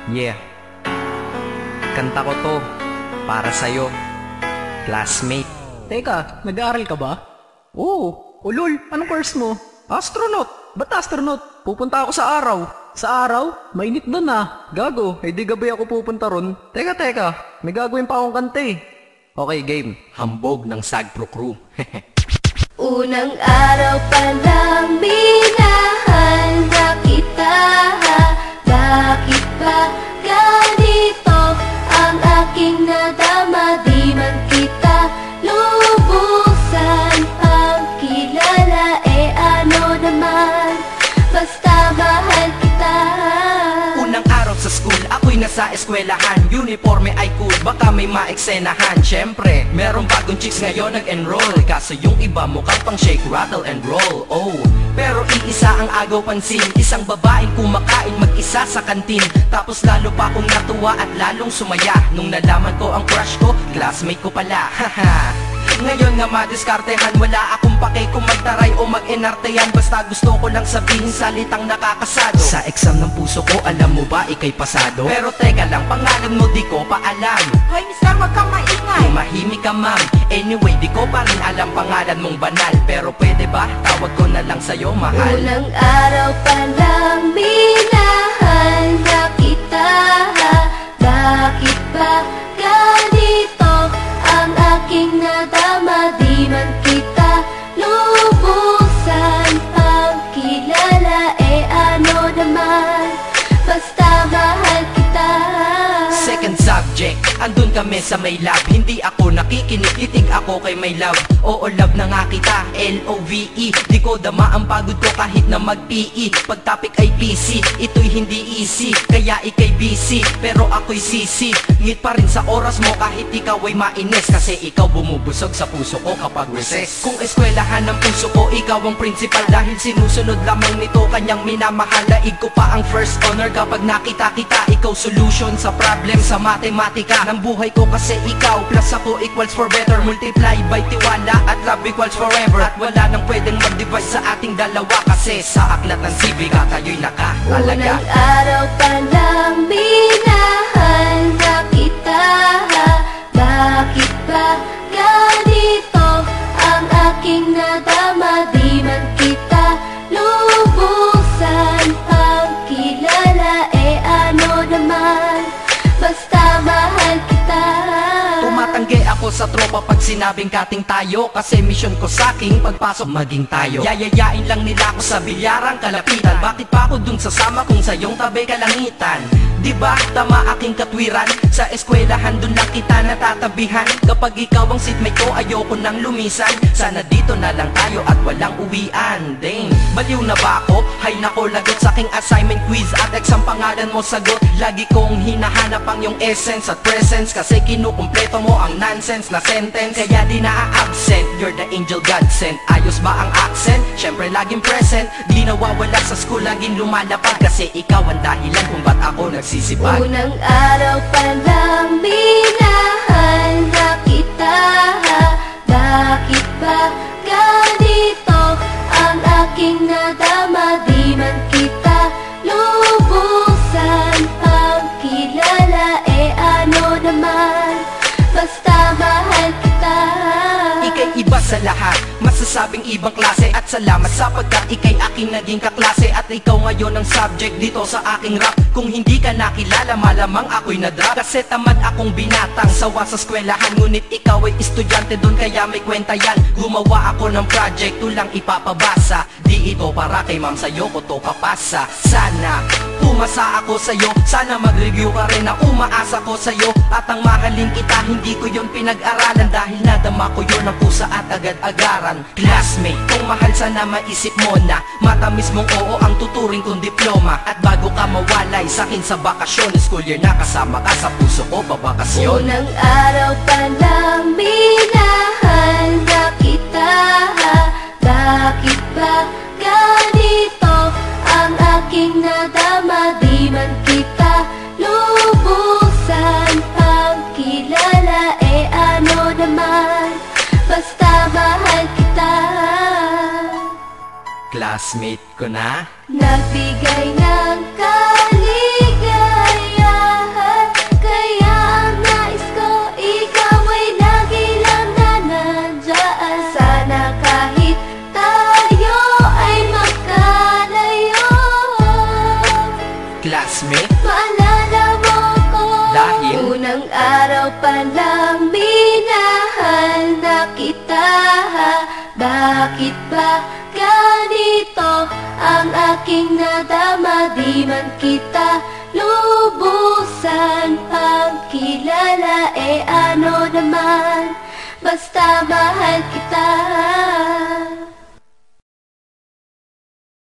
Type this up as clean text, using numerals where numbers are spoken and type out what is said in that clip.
Yeah, kanta ko to para sa'yo, classmate. Teka, nag-aaral ka ba? Oo. Lol, anong course mo? Astronaut. Ba't astronaut? Pupunta ako sa araw. Sa araw? Mainit doon ah. Gago, di gabi ako pupunta ron. Teka, may gagawin pa akong kanta eh. Okay, game. Hambog ng Sagpro Crew. Unang araw pa lang minahal na kita. Bakit ba ganito ang aking nadama? Di man kita lubusan ang kilala. Ano naman, basta mahal kita. Unang araw sa school, ako'y nasa eskwelahan. Uniforme ay cool, baka may maeksenahan. Syempre, merong bagong chicks ngayon nag-enroll. Kaso yung iba mukhang pang shake, rattle and roll. Oh, pero iisa ang agaw pansin. Isang babaeng kumakain mag-isa sa kantin. Tapos lalo pa akong natuwa at lalong sumaya nung nalaman ko ang crush ko, classmate ko pala. Haha. Ngayon nga madiskartehan, wala akong pake kung magtaray o mag-enartehan. Basta gusto ko lang sabihin salitang nakakasado. Sa exam ng puso ko, alam mo ba ikay pasado? Pero teka lang, pangalan mo di ko pa alam. Hoy mister, wag kang maingay. Tumahimik ka ma'am. Anyway, di ko pa rin alam pangalan mong banal. Pero pwede ba, tawag ko na lang sa'yo mahal. Unang araw pa lang minahal na kita. Bakit ba ganito ang aking nadama? Di man kita lubusan ang kilala. Ano naman, basta mahal kita. Second subject, andun kami sa may lab. Hindi ako nakikinig, titig ako kay may love. Oo, love na nga kita, L-O-V-E. Di ko dama ang pagod ko kahit na mag-PE. Pag topic ay PC, ito'y hindi easy. Kaya ikay busy, pero ako'y sisi. Ngit pa rin sa oras mo kahit ikaw ay mainis. Kasi ikaw bumubusog sa puso ko kapag recess. Kung eskwelahan ng puso ko, ikaw ang principal. Dahil sinusunod lamang nito kanyang minamahal. Laig ko pa ang first honor kapag nakita kita. Ikaw solution sa problem sa matematika ng buhay ko, kasi ikaw plus ako equals for better. Multiply by tiwala at love equals forever. At wala nang pwedeng mag-divide sa ating dalawa, kasi sa aklat ng sibiga tayo'y nakatalaga. Unang araw pa lang minahal na kita. Bakit ba ganito ang aking nadama? Di man kita lubusan ang kilala. Ano naman, basta mahal kita. Tumatanggi ako sa tropa pag sinabing kating tayo, kasi mission ko sa aking pagpasok maging tayo. Yayayain lang nila ako sa bilyarang kalapitan. Bakit pa ako dun sasama kung sa iyong tabi kalangitan? Diba tama aking katwiran? Sa eskwelahan dun lang kita natatabihan. Kapag ikaw ang seatmate ko, ayoko nang lumisan. Sana dito na lang tayo at walang uwian. Dang, baliw na ba ako? Hay nako, lagot sa aking assignment quiz at exam, pangalan mo sagot. Lagi kong hinahanap ang iyong essence at presence, kasi kinukumpleto mo ang nonsense na sentence. Kaya di na-absent, you're the angel God sent. Ayos ba ang accent? Syempre laging present. Di nawawala sa school, laging lumalapag, kasi ikaw ang dahilan kung ba't ako nagsisipag. Unang araw pa lang minahal na kita. Bakit ba ganito ang aking nadama? Di man kita lubusan ang kilala. Ano naman, basta mahal kita. Ika'y iba sa lahat, masasabing ibang klase. At salamat sapagkat ika'y aking naging kaklase. At ikaw ngayon ang subject dito sa aking rap. Kung hindi ka nakilala, malamang ako'y na-drop. Kasi tamad akong binatang sawa sa eskwelahan. Ngunit ikaw ay estudyante dun, kaya may kwenta yan. Gumawa ako ng project, tulang ipapabasa. Di ito para kay ma'am, sa'yo ko to papasa. Sana pumasa ako sa'yo, sana mag-review ka rin na umaasa ko sa'yo. At ang mahalin kita, hindi ko yun pinag-aralan. Dahil nadama ko yun ang pusa at agad-agaran. Classmate, kung mahal sana maisip mo na matamis mong oo ang tuturing kong diploma. At bago ka mawalay sa'kin sa bakasyon, school year na kasama ka sa puso ko babakasyon. Unang araw pa lang minahal na kita. Bakit ba ganito ang aking nadama? Di man kita lubusan ang kilala. Ano naman, basta mahal kita. Classmate ko na Nagbigay ng kaligaya. Bakit ba ganito ang aking nadama? Di man kita lubusan pagkilala, ano naman, basta mahal kita.